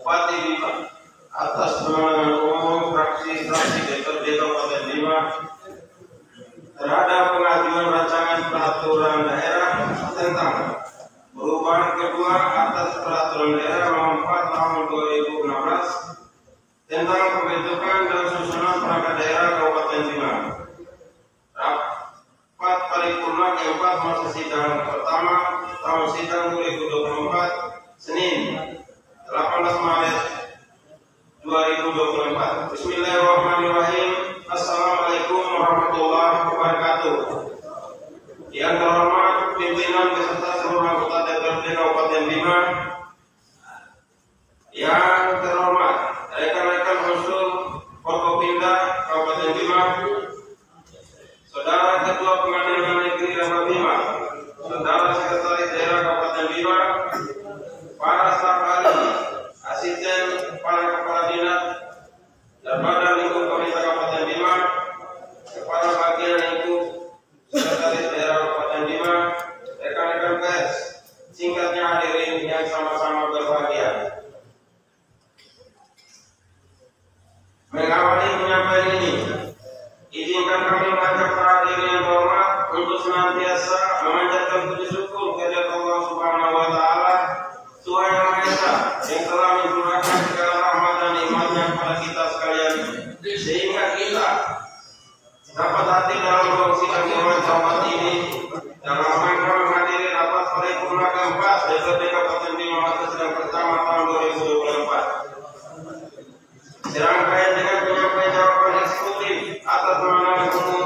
Bupati Bima atas penanganan umum fraksi-fraksi DPRD Kabupaten Bima terhadap pengajuan rancangan peraturan daerah tentang perubahan kedua atas peraturan daerah nomor 4 tahun 2016 tentang pembentukan dan susunan perangkat daerah Kabupaten Bima. Rapat paripurna keempat masa sidang pertama tahun sidang 2024 Senin 18 Maret 2024. Bismillahirrahmanirrahim. Assalamualaikum warahmatullahi wabarakatuh. Yang terhormat pimpinan beserta seluruh anggota DPRD Kabupaten Bima, yang terhormat rekan-rekan unsur Forkopimda Kabupaten Bima, Saudara Ketua Pengadilan Negeri Daerah Bima, Saudara Sekretaris Daerah Kabupaten Bima, para staf ahli, asisten para kepala dinas dan badan lingkup pemerintah Kabupaten Bima, kepala bagian lingkup Sekretaris Daerah Kabupaten Bima, rekan-rekan pers, singkatnya hadirin yang sama-sama berbahagia. Mengawali penyampaian ini, izinkan kami mengajak para hadirin yang terhormat untuk senantiasa memanjatkan puji syukur kepada Allah Subhanahu wa Ta'ala, Tuhan Yang Maha Esa, yang telah mencurahkan segala rahmat dan nikmat-Nya kepada kita sekalian, sehingga kita dapat hadir dalam ruang sidang Dewan Camat ini dalam rangka menghadiri rapat paripurna keempat DPRD Kabupaten Bima masa sidang pertama tahun 2024. Serangkaian dengan penyampaian jawaban eksekutif atas penanganan umum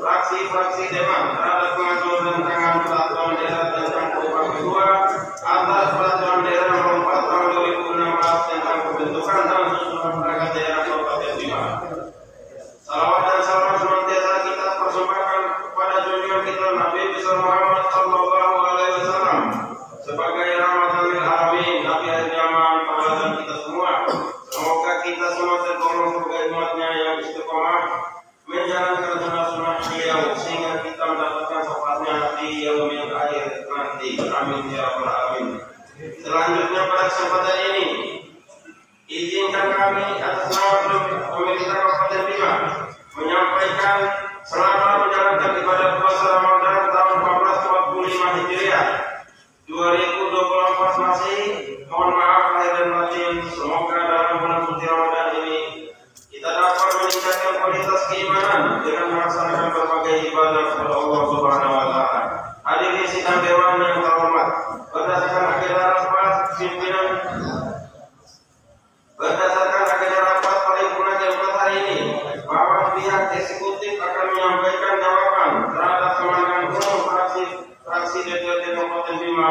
fraksi-fraksi Dewan terhadap pengajuan rancangan peraturan daerah tentang perubahan kedua atas peraturan daerah nomor 4 tahun 2016 tentang pembentukan dan susunan perangkat daerah Kabupaten Bima. Salawat dan salam senantiasa kita persembahkan kepada junjungan kita Nabi besar Muhammad sallallahu alaihi wasallam sebagai rahmatan lil alamin, nabi akhir zaman, pahlawan kita semua. Semoga kita semua tergolong sebagai umatnya yang istiqomah menjalankan sunnah-sunnah beliau sehingga kita mendapatkan syafaatnya di yaumil akhir nanti. Amin ya rabbal alamin. Selanjutnya pada kesempatan ini, izinkan kami atas nama pemerintah Kabupaten Bima menyampaikan selamat menjalankan ibadah puasa Ramadan tahun 1445 Hijriah 2024 Masih. Mohon maaf lahir dan batin. Semoga dalam bulan suci Ramadan ini kita dapat meningkatkan kualitas keimanan dengan melaksanakan berbagai ibadah kepada Allah Subhanahu wa Ta'ala. Hadirin sidang dewan yang terhormat, berdasarkan agenda rapat pimpinan paripurna keempat hari ini, bahwa pihak eksekutif akan menyampaikan jawaban terhadap penanganan umum fraksi DPRD Kabupaten Bima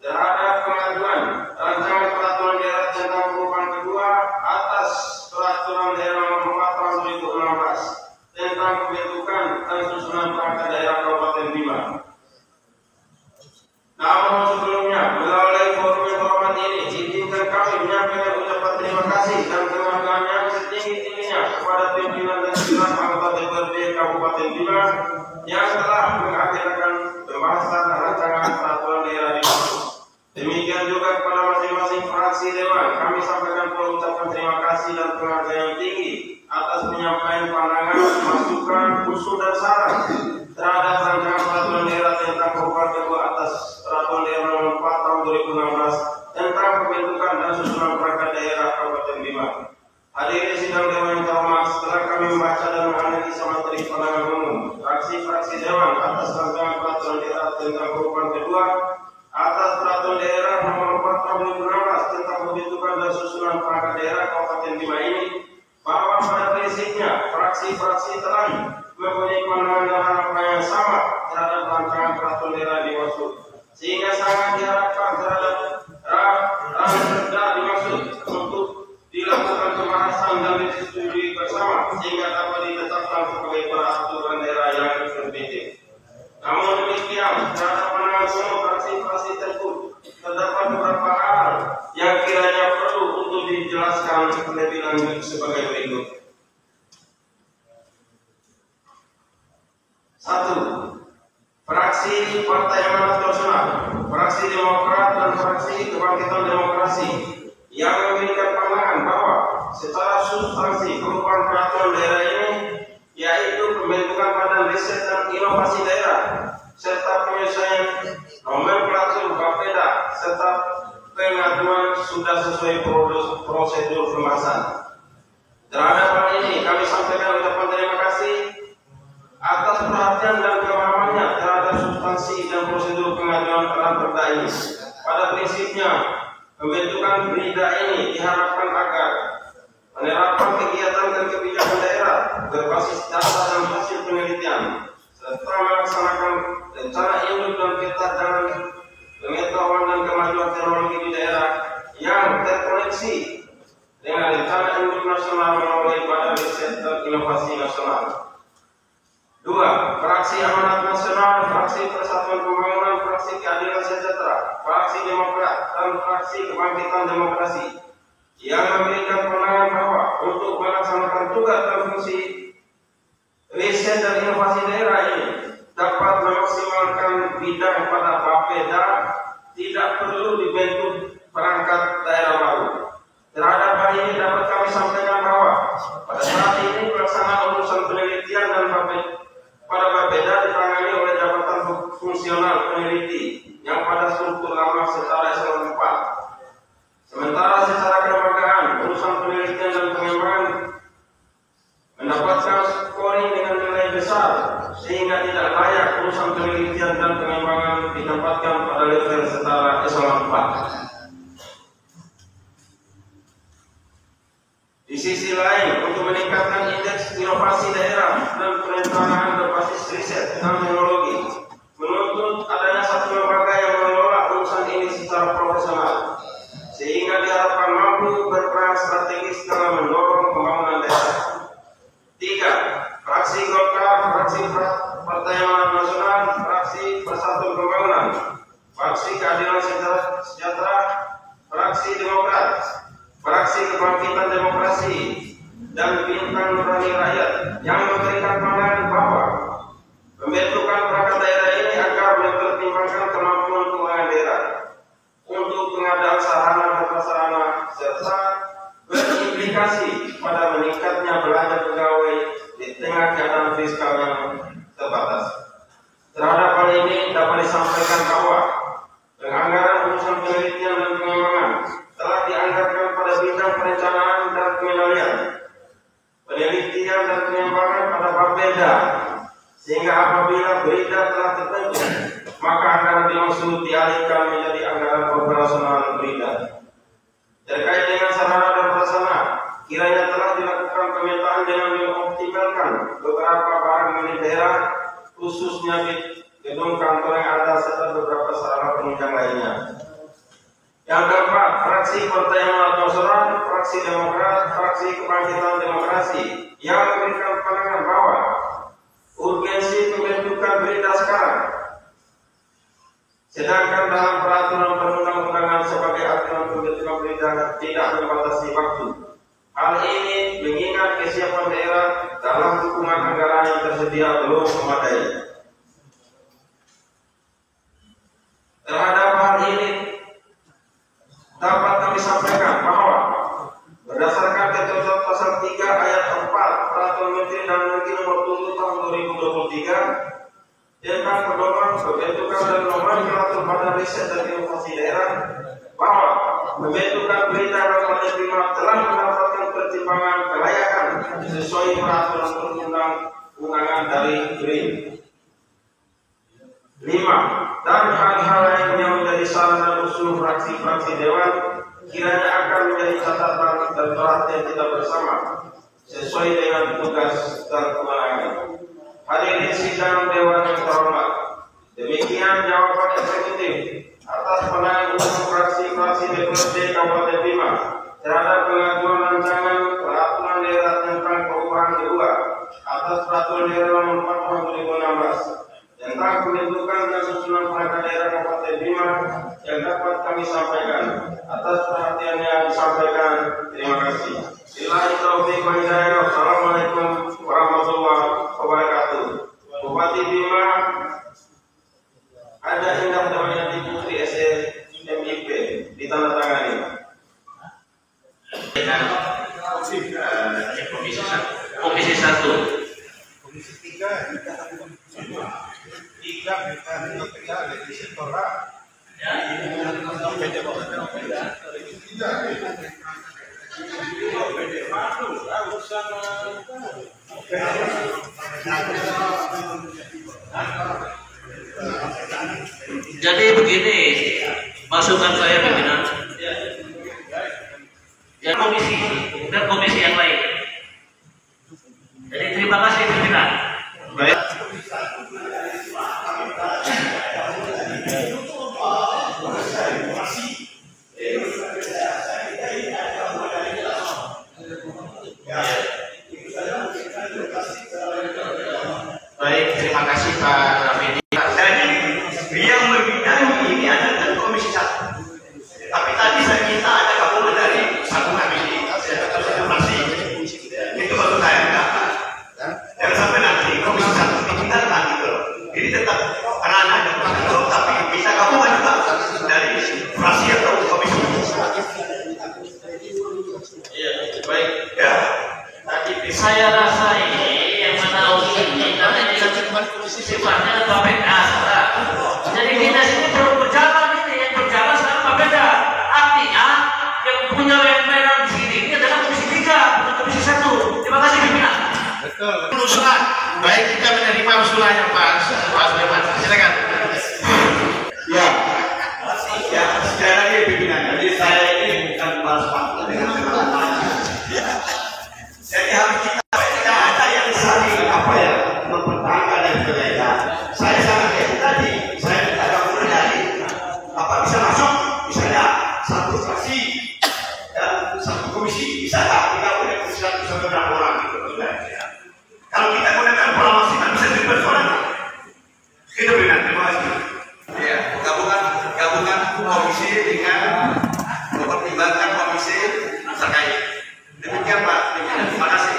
terhadap pengajuan rancangan peraturan daerah tentang perubahan kedua atas peraturan daerah nomor 4 tahun 2016 tentang pembentukan dan susunan perangkat daerah Kabupaten Bima. Namun sebelumnya, melalui forum yang terhormat ini, izinkan kami menyampaikan ucapan terima kasih dan penghargaan yang setinggi-tingginya kepada pimpinan dan segenap anggota DPRD Kabupaten Bima yang telah mengakhirkan pembahasan rancangan peraturan daerah di Bima. Demikian juga kepada masing-masing fraksi dewan, kami sampaikan pula ucapan terima kasih dan penghargaan yang tinggi atas penyampaian pandangan, masukan, usul dan saran terhadap rancangan peraturan daerah tentang perubahan kedua atas peraturan daerah nomor 4 tahun 2016 tentang pembentukan dan susunan perangkat daerah Kabupaten Bima. Hadirin sidang dewan yang terhormat, setelah kami membaca dan menganalisa materi pandangan umum fraksi-fraksi dewan atas rancangan peraturan daerah tentang perubahan kedua atas peraturan daerah nomor 4 tahun 2016 tentang pembentukan dan susunan perangkat daerah Kabupaten Bima ini, bahwa pada prinsipnya fraksi-fraksi telah mempunyai pandangan dan harapan yang sama terhadap rancangan peraturan daerah dimaksud, sehingga sangat diharapkan terhadap rancangan dimaksud untuk dilakukan pembahasan dan disetujui bersama sehingga dapat ditetapkan sebagai peraturan daerah yang definitif. Namun demikian, terhadap pandangan semua fraksi-fraksi tersebut terdapat beberapa hal yang kiranya perlu untuk dijelaskan lebih lanjut sebagai berikut. 1. Fraksi Partai Amanat Nasional, Fraksi Demokrat dan Fraksi Kebangkitan Demokrasi yang yang memberikan pandangan bahwa secara substansi perubahan peraturan daerah ini yaitu pembentukan badan riset dan inovasi daerah serta penyelesaian nomenklatur Bapeda serta pengaduan sudah sesuai prosedur pembahasan. Terhadap hal ini kami sampaikan ucapan terima kasih atas perhatian dan pemahamannya terhadap substansi dan prosedur pengajuan perda ini. Pada prinsipnya, pembentukan berita ini diharapkan agar penerapan kegiatan dan kebijakan daerah berbasis data dan hasil penelitian serta melaksanakan rencana induk dan peta jalan pengetahuan dan kemajuan teknologi di daerah yang terkoneksi dengan rencana induk nasional melalui Badan Riset dan Inovasi Nasional. 2. Fraksi Amanat Nasional, Fraksi Persatuan Pembangunan, Fraksi Keadilan Sejahtera, Fraksi Demokrat, dan Fraksi Kebangkitan Demokrasi yang memberikan pandangan bahwa untuk melaksanakan tugas dan fungsi riset dan inovasi daerah ini dapat memaksimalkan bidang pada Bapeda, tidak perlu dibentuk perangkat daerah baru. Terhadap hal ini dapat kami sampaikan bahwa pada saat ini pelaksanaan urusan penelitian dan pada Bapeda ditangani oleh Jabatan Fungsional Peneliti yang pada struktur lama secara eselon 4. Sementara secara kelembagaan urusan penelitian dan pengembangan mendapatkan scoring dengan nilai besar sehingga tidak layak urusan penelitian dan pengembangan ditempatkan pada level setara eselon 4. Di sisi lain, untuk meningkatkan indeks inovasi daerah dan perencanaan berbasis riset dan teknologi, menuntut adanya satu lembaga yang mengelola urusan ini secara profesional, sehingga diharapkan mampu berperan strategis dalam mendorong pembangunan daerah. 3. Fraksi Golkar, Fraksi Partai Amanat Nasional, Fraksi Persatuan Pembangunan, Fraksi Keadilan Sejahtera, Fraksi Demokrat, Fraksi Kebangkitan Demokrasi, dan Bintang Nurani Rakyat yang memberikan pandangan bahwa pembentukan perangkat daerah ini agar mempertimbangkan kemampuan keuangan daerah untuk pengadaan sarana dan prasarana serta berimplikasi pada meningkatnya belanja pegawai di tengah keadaan fiskal yang terbatas. Terhadap hal ini dapat disampaikan bahwa penganggaran urusan penelitian dan pengembangan telah dianggarkan pada bidang perencanaan dan pengendalian, penelitian dan pengembangan pada Bapeda, sehingga apabila berita telah tertentu, maka anggaran dimaksud dialihkan menjadi anggaran operasional berita. Terkait dengan sarana dan prasarana, kiranya telah dilakukan pemetaan dengan mengoptimalkan beberapa barang milik daerah, khususnya di gedung kantor yang ada serta beberapa sarana penunjang lainnya. Yang keempat, Fraksi Partai Amanat Nasional, Fraksi Demokrat, Fraksi Kebangkitan Demokrasi yang memberikan pandangan bahwa urgensi pembentukan berita sekarang, sedangkan dalam peraturan perundang-undangan sebagai aturan pembentukan berita tidak membatasi waktu. Hal ini mengingat kesiapan daerah dalam dukungan anggaran yang tersedia belum memadai. Terhadap hal ini dapat kami sampaikan bahwa berdasarkan ketentuan pasal 3 ayat 4 Peraturan Menteri Dalam Negeri Nomor 7 Tahun 2023 tentang pedoman pembentukan dan nomenklatur Badan Riset dan Inovasi Daerah, bahwa pembentukan berita dan penerima telah mendapatkan pertimbangan kelayakan sesuai peraturan perundang-undangan dari BRIN. 5. Dan hal-hal lain yang menjadi saran dan usul fraksi-fraksi dewan kiranya akan menjadi catatan dan perhatian kita bersama sesuai dengan tugas dan kewenangan. Hadirin sidang dewan yang terhormat, demikian jawaban eksekutif atas pandangan usul fraksi-fraksi DPRD Kabupaten Bima terhadap pengajuan rancangan peraturan daerah tentang perubahan kedua atas peraturan daerah nomor 4 tahun 2016 tentang pembentukan dan susunan perangkat daerah Kabupaten Bima yang dapat kami sampaikan. Atas perhatiannya disampaikan. Terima kasih. Billahi taufiq wal hidayah. Assalamualaikum warahmatullahi wabarakatuh. Bupati Bima ada Indah Damayanti Putri SMIP ditandatangani. Komisi 1. Komisi 3 tiga di sektoral. Jadi begini, masukan saya pimpinan. Ya komisi dan komisi yang lain. Jadi terima kasih pimpinan. Baik. Baik, terima kasih Pak Ramidi. Jadi yang membidangi ini adalah Komisi 1. Tapi tadi saya minta ada gabungan dari satu komisi, satu fraksi. Itu baru saya minta. Jangan sampai nanti Komisi 1 ditinggalkan gitu loh. Ini tetap ranah dan kontrol, tapi bisa gabungan juga dari fraksi atau komisi. Iya, baik. Ya. Tadi Saya rasa ini yang menaungi ini karena ini sifatnya berbeda. Jadi kita sini belum berjalan ini yang berjalan sekarang berbeda. Artinya yang punya wewenang di sini ini adalah komisi 3 bukan komisi 1. Terima kasih pimpinan. Betul. usulan. Baik, kita menerima usulannya Pak Sulaiman. Silakan. Ya, sekali lagi pimpinan. Jadi saya ini bukan balas pantun dengan teman-teman. Jadi harus kita ada yang saling mempertahankan dan berbeda. Saya sangat kayak tadi, saya minta gabungan dari bisa masuk, misalnya satu fraksi dan satu komisi bisa tak? Tidak boleh bisa beberapa orang gitu. Ya. Kalau kita gunakan pola maksimal bisa 12 orang. Itu benar. Terima kasih. Ya, gabungan komisi dengan mempertimbangkan komisi terkait. Demikian Pak. Terima kasih.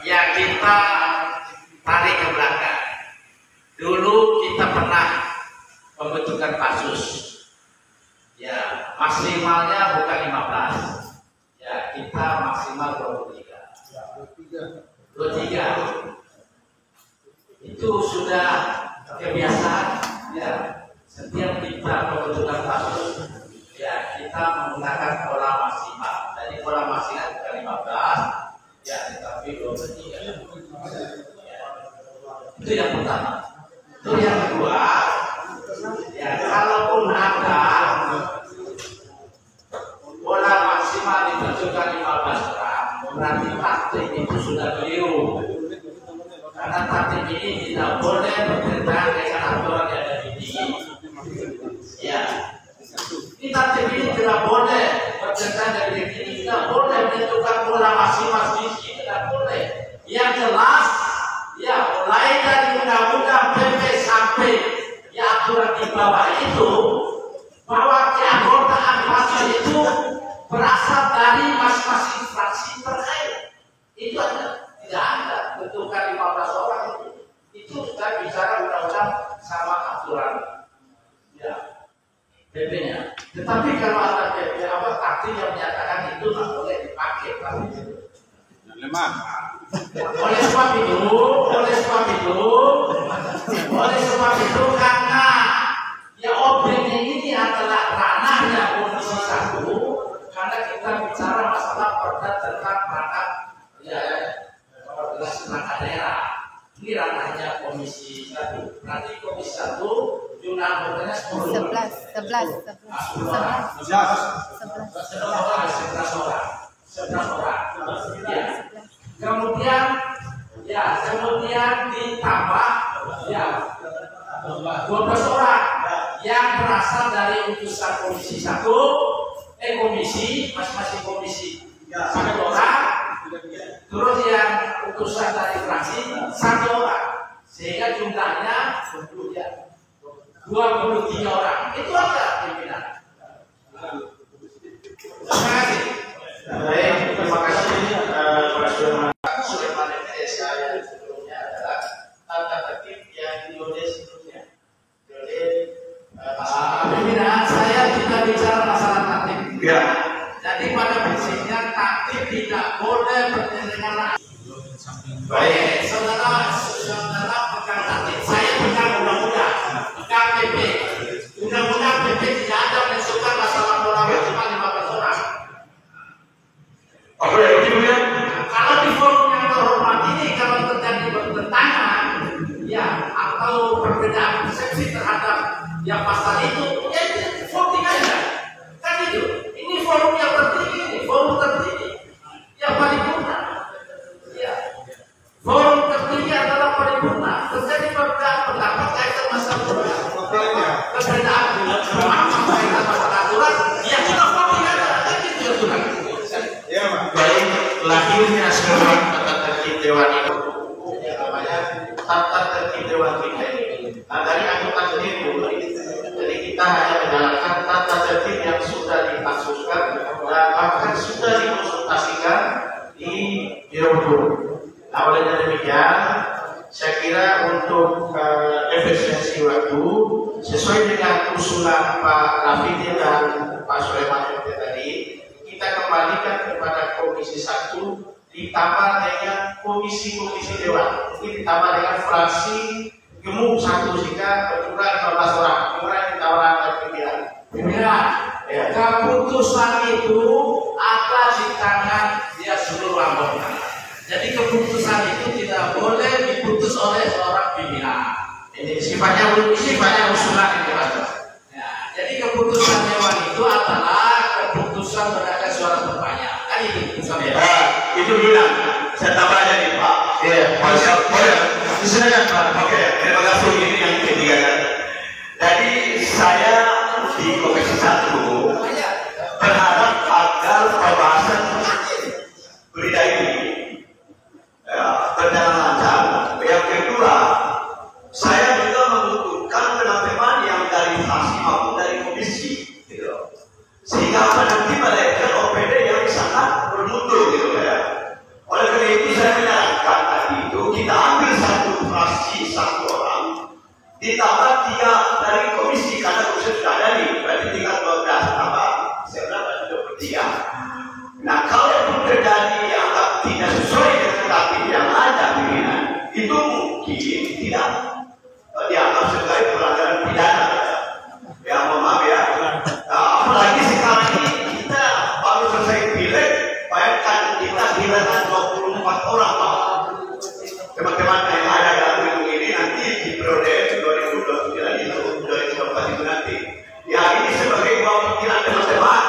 Ya kita tarik ke belakang. Dulu kita pernah pembentukan kasus. Ya, maksimalnya bukan 15. Ya, kita maksimal 23. Itu sudah kebiasaan. Ya, setiap kita pembentukan kasus, ya kita menggunakan pola maksimal. Jadi pola maksimal bukan 15, ya tetapi 23. Ya. Itu yang pertama. Itu yang kedua, ya kalaupun ada pola maksimal ditentukan 15 orang, berarti taktik itu sudah keliru. Karena taktik ini tidak boleh bertentangan dengan aturan yang ada di sini. Ya, ini taktik ini tidak boleh bertentangan dengan ini, tidak boleh menentukan pola maksimal sisi, tidak boleh. Yang jelas, ya mulai dari undang-undang PP sampai ya aturan di bawah itu, bahwa keanggotaan fraksi itu berasal dari masing-masing fraksi terkait. Itu ada. Tidak ada bentukan 15 orang itu sudah bicara undang-undang sama aturan ya PP-nya. Tetapi kalau ada PP taktik yang menyatakan itu tidak boleh dipakai Lemah. oleh sebab itu karena ya objeknya ini adalah ranahnya komisi 1, karena kita bicara masalah perda tentang perangkat ya perangkat daerah. Ini ranahnya komisi 1. Nanti komisi 1 jumlah anggotanya 11 orang. Ya. Kemudian ditambah ya 12 orang yang berasal dari utusan komisi 1, masing-masing komisi 1 orang. Terus yang utusan dari fraksi 1 orang, sehingga jumlahnya 23 orang. Itu aja pimpinan. Terima kasih. Baik, terima kasih Pak Sulaiman. Sulaiman yang sebelumnya adalah tata tertib yang diulis sebelumnya. Jadi, pimpinan saya kita bicara masalah tatib. Ya. Jadi pada prinsipnya tatib tidak boleh bertentangan. Baik, saudara pegang tatib. Saya pegang undang-undang, pegang PP. Undang-undang PP tidak ada menentukan masalah orang cuma 15 orang. Apa yang itu ya? Kalau di forum yang terhormat ini kalau terjadi bertentangan, ya atau perbedaan persepsi terhadap yang pasal itu, ya voting aja. Kan itu. Ini forum yang tertinggi, ini forum tertinggi, yang paripurna. Ya. Forum tertinggi adalah paripurna. Terjadi perbedaan pendapat kaitan masalah perbedaan kaitan masalah aturan, ya kita voting aja. Kan itu aturan. Ya, Pak. Baik, lahirnya sekarang tata tertib dewan itu namanya tata tertib dewan kita ini. Nah, dari anggota sendiri, jadi kita hanya menjalankan tata tertib yang sudah dipaksuskan dan bahkan sudah dikonsultasikan di Biro Hukum. Nah, oleh demikian, saya kira untuk efisiensi waktu sesuai dengan usulan Pak Rafidi dan Pak Sulaiman tadi, kita kembalikan kepada Komisi 1 ditambah dengan komisi-komisi dewan. Ini ditambah dengan fraksi gemuk 1 sehingga berkurang 15 orang. Kurang ditawaran pimpinan. Pimpinan, keputusan itu ada di tangan dia seluruh anggota. Jadi keputusan itu tidak boleh diputus oleh seorang pimpinan. Ini sifatnya usulan ini, Pak. Ya, jadi keputusan dewan itu adalah keputusan berdasarkan suara terbanyak. Kan itu keputusan dewan. Itu bilang. Saya tambah aja nih, Pak. Iya, Boleh. Silakan, Pak. Oke, terima kasih. Ini yang ketiga kan. Jadi saya di Komisi 1 berharap agar pembahasan berita ini berjalan lancar. Yang kedua, saya juga membutuhkan teman-teman yang dari fraksi maupun dari komisi, gitu. Sehingga nanti melahirkan OPD yang sangat bermutu, gitu ya. Oleh karena itu saya menyarankan tadi itu kita ambil satu fraksi 1 orang, ditambah 3 dari komisi karena komisi sudah ada nih, berarti tinggal 12 tambah 23. Nah, kalau itu terjadi anggap tidak sesuai dengan tatib yang ada pimpinan, itu mungkin tidak dianggap sebagai pelanggaran pidana. Ya, mohon maaf ya. Nah, apalagi sekarang ini kita baru selesai pileg, bayangkan kita kehilangan 24 orang, Pak. Teman-teman yang ada dalam gedung ini nanti di periode 2029 itu, 2024 itu nanti. Ya, ini sebagai perwakilan teman-teman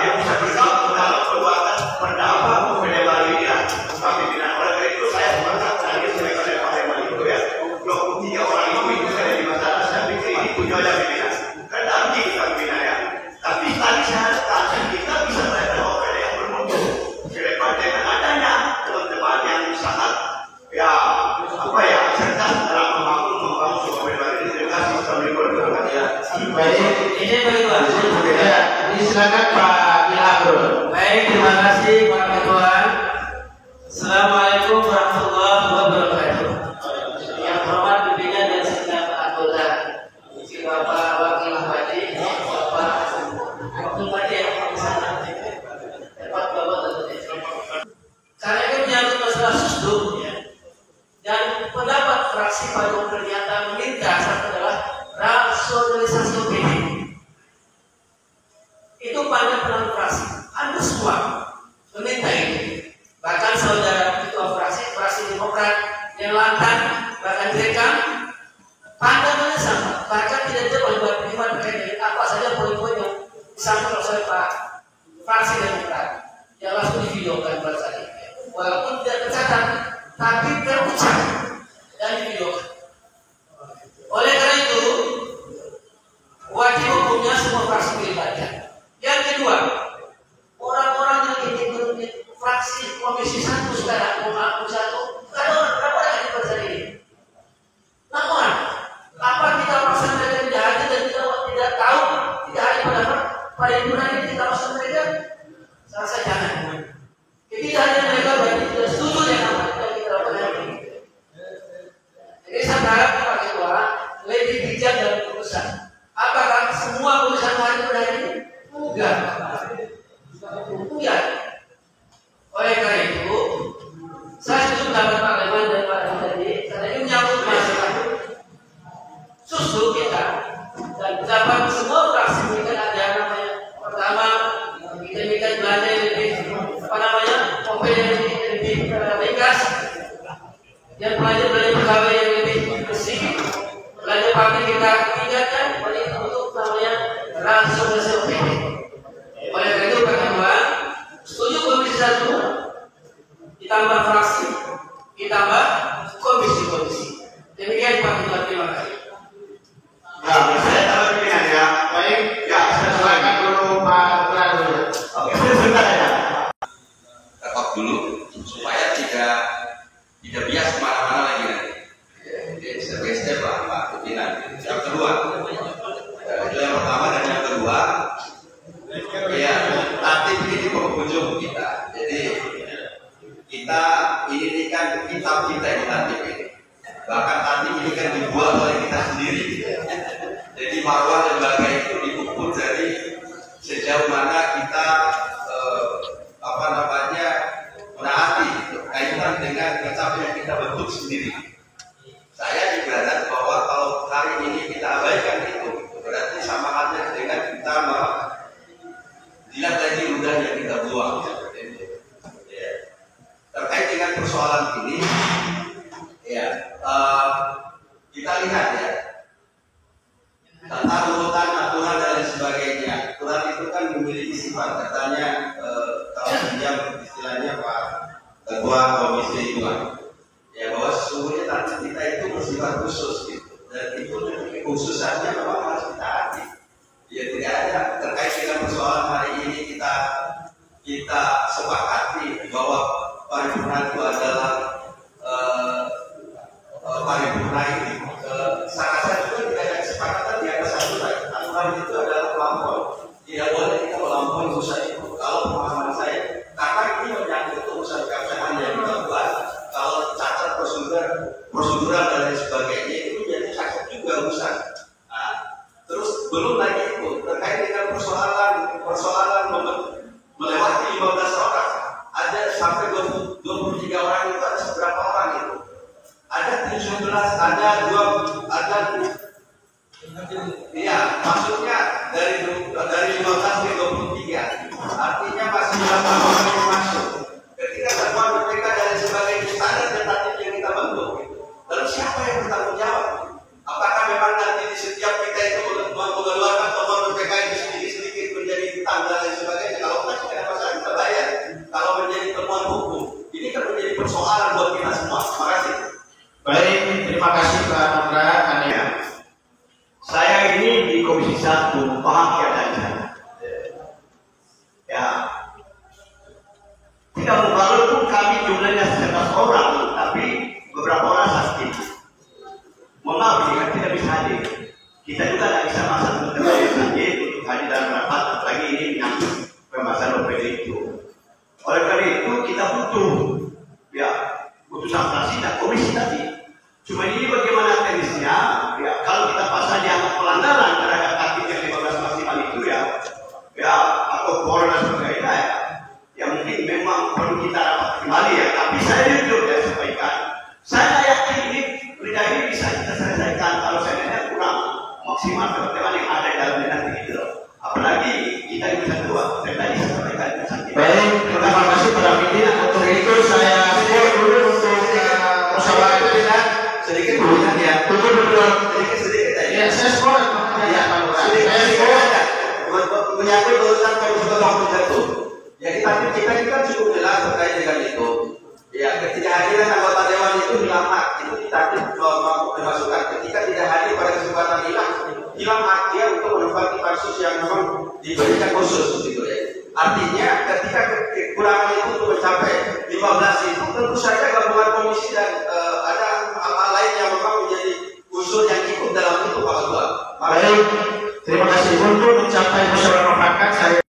yang bisa bergabung dalam perbuatan pendapat penyebar ini lah. Pimpinan. Oleh karena itu saya sepakat tadi sebagai Pak Herman itu ya, 23 orang itu saya di masalah. Saya pikir ini punya aja pimpinan. Karena nanti kita pimpinan ya. Tapi tadi saya katakan kita bisa melakukan OPD yang bermutu. Selepas dengan adanya teman-teman yang sangat ya apa ya cerdas dalam membangun sebuah negara ini. Terima kasih. Assalamualaikum warahmatullahi wabarakatuh. Baik, ini bagaimana? Ya, silakan Pak Ilham. Baik, terima kasih Pak Ketua. Assalamualaikum warahmatullahi wabarakatuh. Yang hormat pimpinan dan segenap anggota, Bapak Wakil Bupati, Bapak Wakil Bupati yang di sana, Bapak karena ini menyangkut masalah susduk, ya. Dan pendapat fraksi pada pernyataan meminta adalah rasionalisasi OPD. Itu pada peran fraksi. Anda semua meminta itu. Bahkan saudara ketua fraksi Demokrat yang lantan, bahkan direkam, pandangannya sama. Bahkan tidak jauh buat pertimbangan terkait dengan apa saja poin-poin yang disampaikan oleh Pak fraksi Demokrat yang langsung divideokan buat saya. Walaupun tidak tercatat, tapi terucap dan divideokan. Oleh karena itu, wajib hukumnya semua fraksi dilibatkan. Yang kedua, orang-orang yang ikut fraksi Komisi 1 sekarang, Komisi 1, berapa yang dipercaya ini? 6 orang. Apa kita paksa mereka tidak hadir dan tidak tahu, tidak hadir pada hiburan ini kita paksa mereka? Saya rasa jangan. Jadi tidak hadir mereka berarti tidak setuju dengan apa yang kita lakukan ini. Jadi saya harap Pak Ketua lebih bijak dalam keputusan. Apakah semua keputusan hadir pada hari ini? Enggak. yang lebih ringkas, yang belajar dari pegawai yang lebih bersih, belajar praktik kita tingkatkan untuk namanya langsung SOP. Oleh karena itu kawan-kawan, setuju komisi 1 ditambah fraksi, ditambah komisi-komisi. Demikian Pak Ketua, terima kasih. Ya, saya tambah pimpinan ya. Baik, ya saya silakan dulu Pak Ketua dulu. Oke, sebentar ya. Rekod dulu supaya tidak bias kemana-mana lagi nanti. Jadi step-step lah Pak pimpinan. Yang kedua, itu yang pertama dan yang kedua, ya tatib ini di penghujung kita. Jadi kita ini kan kitab kita ini tatib ini. Bahkan tatib ini kan dibuat oleh kita sendiri. Jadi marwah lembaga itu diukur dari sejauh mana kita menaati kaitan dengan kitab yang kita bentuk sendiri. Saya ibarat bahwa kalau hari ini kita abaikan itu, berarti sama halnya dengan kita dilihat lagi ludah yang kita buang. Ya. Terkait dengan persoalan ini, ya kita lihat ya, tata urutan aturan dan lain sebagainya. Aturan itu kan memiliki sifat, katanya kalau pinjam istilahnya Pak Ketua Komisi 2, ya bahwa sesungguhnya tatib kita itu bersifat khusus gitu, dan itu khususannya memang harus ditaati. Ya tidak ada terkait dengan persoalan hari ini kita sepakati bahwa paripurna itu adalah paripurna ini sangat juga tidak ada kesepakatan di atas aturan itu adalah pelampau. Tidak boleh kita melampaui urusan itu. Kalau pemahaman saya, karena ini menyangkut urusan keabsahan yang kita buat, kalau cacat prosedural dan lain sebagainya itu menjadi cacat juga urusan. Nah, terus belum lagi itu terkait dengan persoalan melewati 15 orang, ada sampai 23 orang itu ada seberapa orang itu? Ada 17, iya, maksudnya dari 15 ke 23, artinya masih 8 orang yang masuk. Ketika semua mereka dari sebagai standar tentatif yang kita bentuk, lalu siapa yang bertanggung jawab? Apakah memang nanti di setiap kita itu mengeluarkan temuan PPK itu sedikit-sedikit menjadi tanggal dan sebagainya? Kalau masih ada masalah kita bayar. Kalau menjadi temuan hukum, ini kan menjadi persoalan buat kita semua. Terima kasih. Baik, terima kasih Pak Nandra. Saya ini di Komisi 1 paham keadaan saya. Ya, tidak walaupun kami jumlahnya 11 orang, tapi beberapa orang sakit. Mohon maaf, jika tidak bisa hadir. Kita juga tidak bisa masak untuk yang sakit untuk hadir dalam rapat, apalagi ini yang pembahasan OPD itu. Oleh karena itu kita butuh, ya, putusan fraksi dan komisi tadi. Cuma ini bagaimana teknisnya? Ya, kalau kita pasal dianggap pelanggaran terhadap tatib yang 15 maksimal itu ya atau pola dan sebagainya ya mungkin memang perlu kita rapat kembali ya. Tapi saya jujur ya sampaikan, saya yakin ini bisa kita selesaikan kalau saya kurang maksimal teman-teman yang ada dalam nanti gitu loh. Apalagi kita bisa dua, saya tadi sampaikan. Baik, terima kasih pada pimpinan. Untuk itu saya dulu untuk musyawarah pimpinan sedikit pimpinan ya. Sedikit aja. Ya, saya sekolah ya, saya sekolah ya. Menyangkut urusan komisi itu. Ya kita kan cukup jelas terkait dengan itu. Ya, ketidakhadiran anggota dewan itu dilamar, itu kita